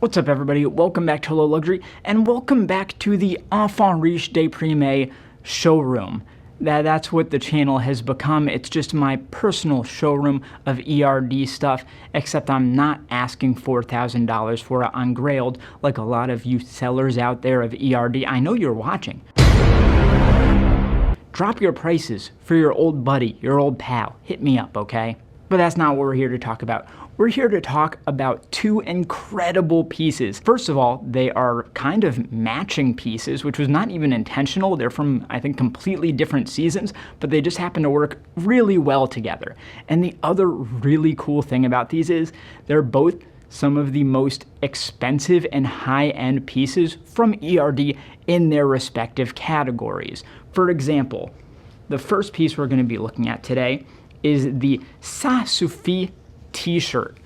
What's up, everybody? Welcome back to Low Luxury, and welcome back to the Enfants Deprimes showroom. That's what the channel has become. It's just my personal showroom of E.R.D stuff, except I'm not asking $4,000 for it on Grailed like a lot of you sellers out there of E.R.D. I know you're watching. Drop your prices for your old buddy, your old pal. Hit me up, okay? But that's not what we're here to talk about. We're here to talk about two incredible pieces. First of all, they are kind of matching pieces, which was not even intentional. They're from, I think, completely different seasons, but they just happen to work really well together. And the other really cool thing about these is they're both some of the most expensive and high-end pieces from E.R.D in their respective categories. For example, the first piece we're going to be looking at today is the Ça Suffit T-shirt.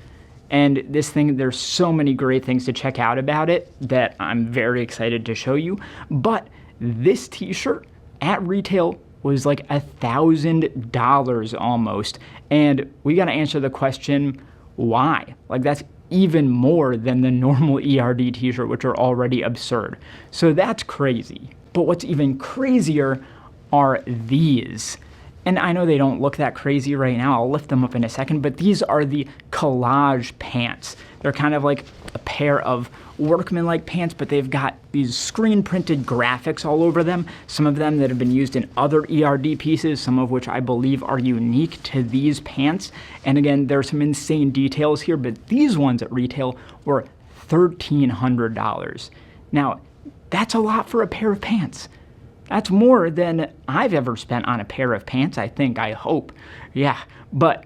And this thing, there's so many great things to check out about it that I'm very excited to show you. But this T-shirt at retail was like $1,000 almost. And we got to answer the question, why? Like, that's even more than the normal E.R.D T-shirt, which are already absurd. So that's crazy. But what's even crazier are these. And I know they don't look that crazy right now. I'll lift them up in a second, but these are the collage pants. They're kind of like a pair of workman-like pants, but they've got these screen-printed graphics all over them, some of them that have been used in other E.R.D pieces, some of which I believe are unique to these pants. And again, there are some insane details here, but these ones at retail were $1,300. Now, that's a lot for a pair of pants. That's more than I've ever spent on a pair of pants, I hope. Yeah, but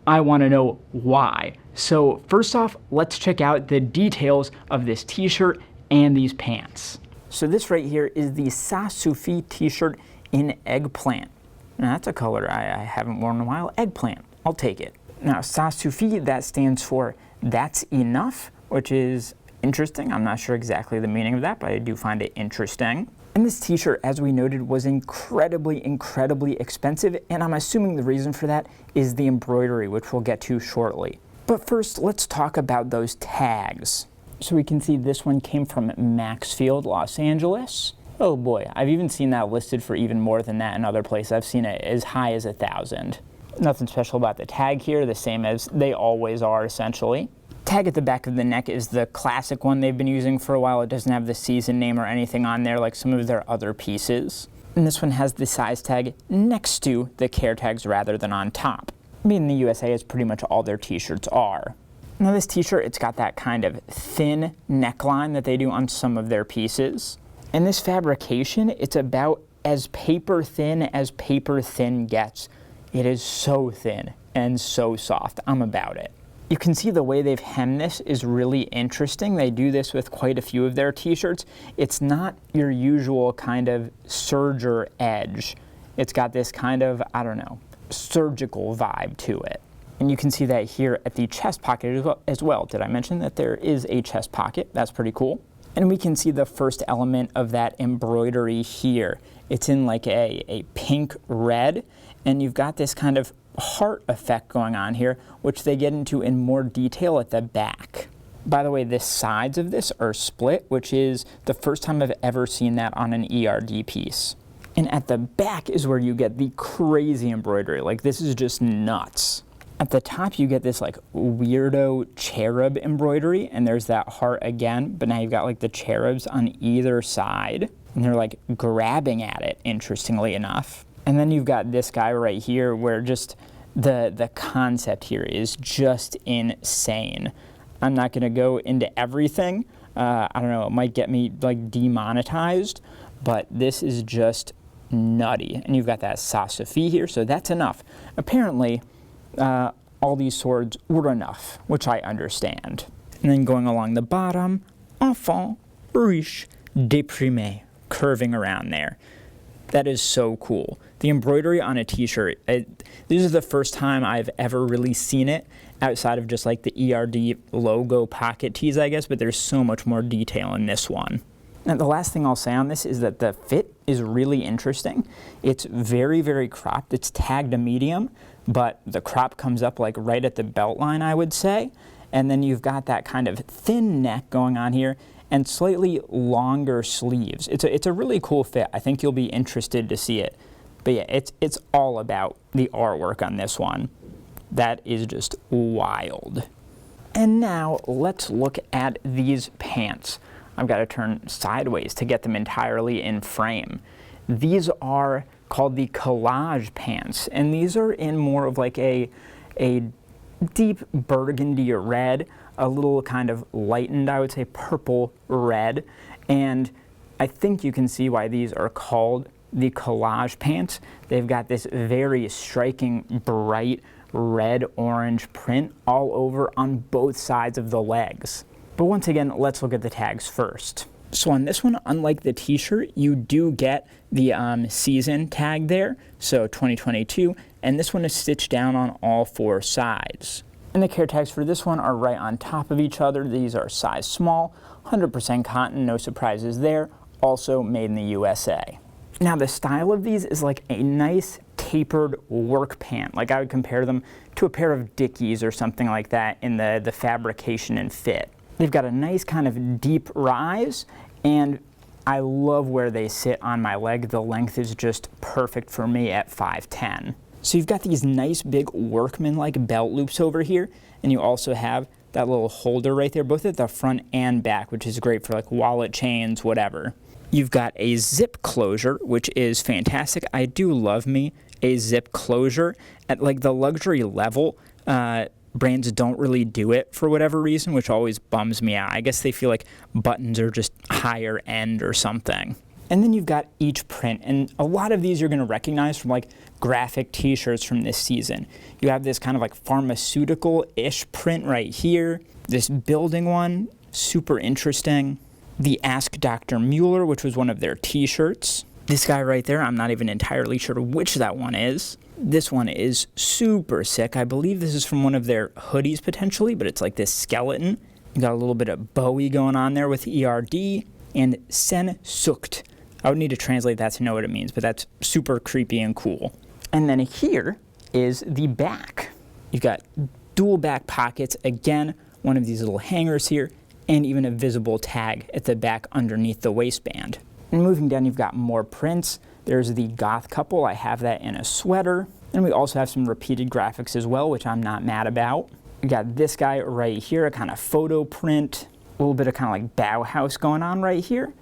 I want to know why. So first off, let's check out the details of this t-shirt and these pants. So this right here is the Ça Suffit t-shirt in eggplant. Now that's a color I haven't worn in a while. Eggplant, I'll take it. Now Ça Suffit, that stands for that's enough, which is interesting. I'm not sure exactly the meaning of that, but I do find it interesting. And this t-shirt, as we noted, was incredibly expensive, and I'm assuming the reason for that is the embroidery, which we'll get to shortly. But first, let's talk about those tags. So we can see this one came from Maxfield, Los Angeles. Oh boy, I've even seen that listed for even more than that in other places. I've seen it as high as 1,000. Nothing special about the tag here, the same as they always are, essentially. Tag at the back of the neck is the classic one they've been using for a while. It doesn't have the season name or anything on there like some of their other pieces. And this one has the size tag next to the care tags rather than on top. Made in the USA is pretty much all their t-shirts are. Now this t-shirt, it's got that kind of thin neckline that they do on some of their pieces. And this fabrication, it's about as paper thin gets. It is so thin and so soft. I'm about it. You can see the way they've hemmed this is really interesting. They do this with quite a few of their t-shirts. It's not your usual kind of serger edge. It's got this kind of, I don't know, surgical vibe to it. And you can see that here at the chest pocket as well. Did I mention that there is a chest pocket? That's pretty cool. And we can see the first element of that embroidery here. It's in like a pink red, and you've got this kind of heart effect going on here, which they get into in more detail at the back. By the way, the sides of this are split, which is the first time I've ever seen that on an E.R.D piece. And at the back is where you get the crazy embroidery. Like, this is just nuts. At the top, you get this like weirdo cherub embroidery, and there's that heart again, but now you've got like the cherubs on either side, and they're like grabbing at it, interestingly enough. And then you've got this guy right here where just the concept here is just insane. I'm not going to go into everything. I don't know, it might get me like demonetized, but this is just nutty. And you've got that Ça Suffit here, so that's enough. Apparently, all these swords were enough, which I understand. And then going along the bottom, Enfants, Deprimes, curving around there. That is so cool. The embroidery on a t-shirt, this is the first time I've ever really seen it outside of just like the E.R.D logo pocket tees, I guess, but there's so much more detail in this one. Now, the last thing I'll say on this is that the fit is really interesting. It's very cropped. It's tagged a medium, but the crop comes up like right at the belt line, I would say. and then you've got that kind of thin neck going on here and slightly longer sleeves. It's a really cool fit. I think you'll be interested to see it. But yeah, it's all about the artwork on this one. That is just wild. And now let's look at these pants. I've got to turn sideways to get them entirely in frame. These are called the collage pants, and these are in more of like a deep burgundy red, a little kind of lightened, I would say, purple red. And I think you can see why these are called the collage pants. They've got this very striking, bright red-orange print all over on both sides of the legs. But once again, let's look at the tags first. So on this one, unlike the t-shirt, you do get the season tag there, so 2022, and this one is stitched down on all four sides. And the care tags for this one are right on top of each other. These are size small, 100% cotton, no surprises there, also made in the USA. Now the style of these is like a nice tapered work pant. Like I would compare them to a pair of Dickies or something like that in the fabrication and fit. They've got a nice kind of deep rise, and I love where they sit on my leg. The length is just perfect for me at 5'10". So you've got these nice big workman-like belt loops over here, and you also have that little holder right there, both at the front and back, which is great for like wallet chains, whatever. You've got a zip closure, which is fantastic. I do love me a zip closure. At like the luxury level, brands don't really do it for whatever reason, which always bums me out. I guess they feel like buttons are just higher end or something. And then you've got each print, and a lot of these you're going to recognize from like graphic t-shirts from this season. You have this kind of like pharmaceutical-ish print right here, this building one, super interesting. The Ask Dr. Mueller, which was one of their t-shirts. This guy right there, I'm not even entirely sure which that one is. This one is super sick. I believe this is from one of their hoodies potentially, but it's like this skeleton. You got a little bit of Bowie going on there with E.R.D. and Sen Sukt. I would need to translate that to know what it means, but that's super creepy and cool. And then here is the back. You've got dual back pockets, again, one of these little hangers here, and even a visible tag at the back underneath the waistband. And moving down, you've got more prints. There's the goth couple. I have that in a sweater. And we also have some repeated graphics as well, which I'm not mad about. We got this guy right here, a kind of photo print, a little bit of kind of like Bauhaus going on right here.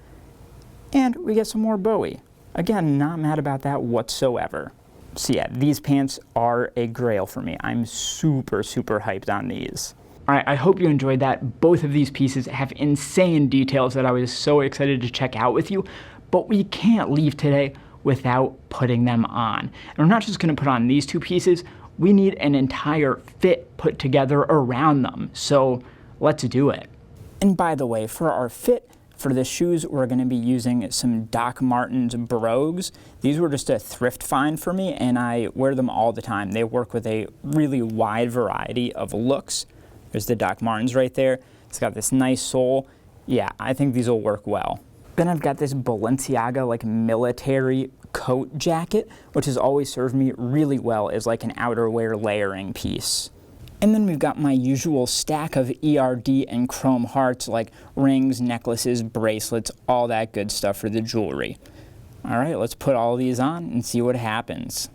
And we get some more Bowie. Again, not mad about that whatsoever. So yeah, these pants are a grail for me. I'm super, super hyped on these. All right, I hope you enjoyed that. Both of these pieces have insane details that I was so excited to check out with you, but we can't leave today without putting them on. And we're not just gonna put on these two pieces, we need an entire fit put together around them. So let's do it. And by the way, for our fit, for the shoes, we're gonna be using some Doc Martens brogues. These were just a thrift find for me, and I wear them all the time. They work with a really wide variety of looks. There's the Doc Martens right there. It's got this nice sole. Yeah, I think these will work well. Then I've got this Balenciaga like military coat jacket, which has always served me really well as like an outerwear layering piece. And then we've got my usual stack of E.R.D. and chrome hearts like rings, necklaces, bracelets, all that good stuff for the jewelry. All right, let's put all these on and see what happens.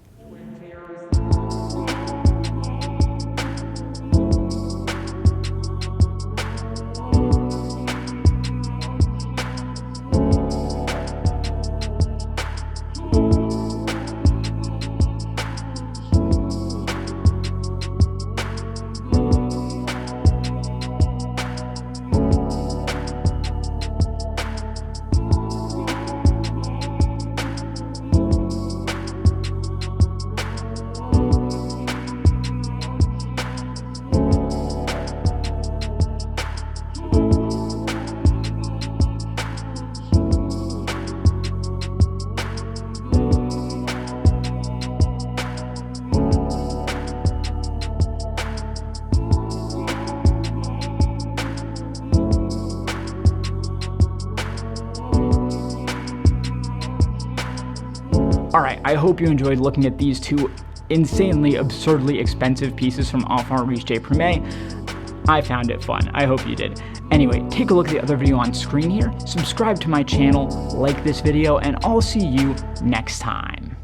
All right, I hope you enjoyed looking at these two insanely, absurdly expensive pieces from Enfants Deprimes. I found it fun. I hope you did. Anyway, take a look at the other video on screen here, subscribe to my channel, like this video, and I'll see you next time.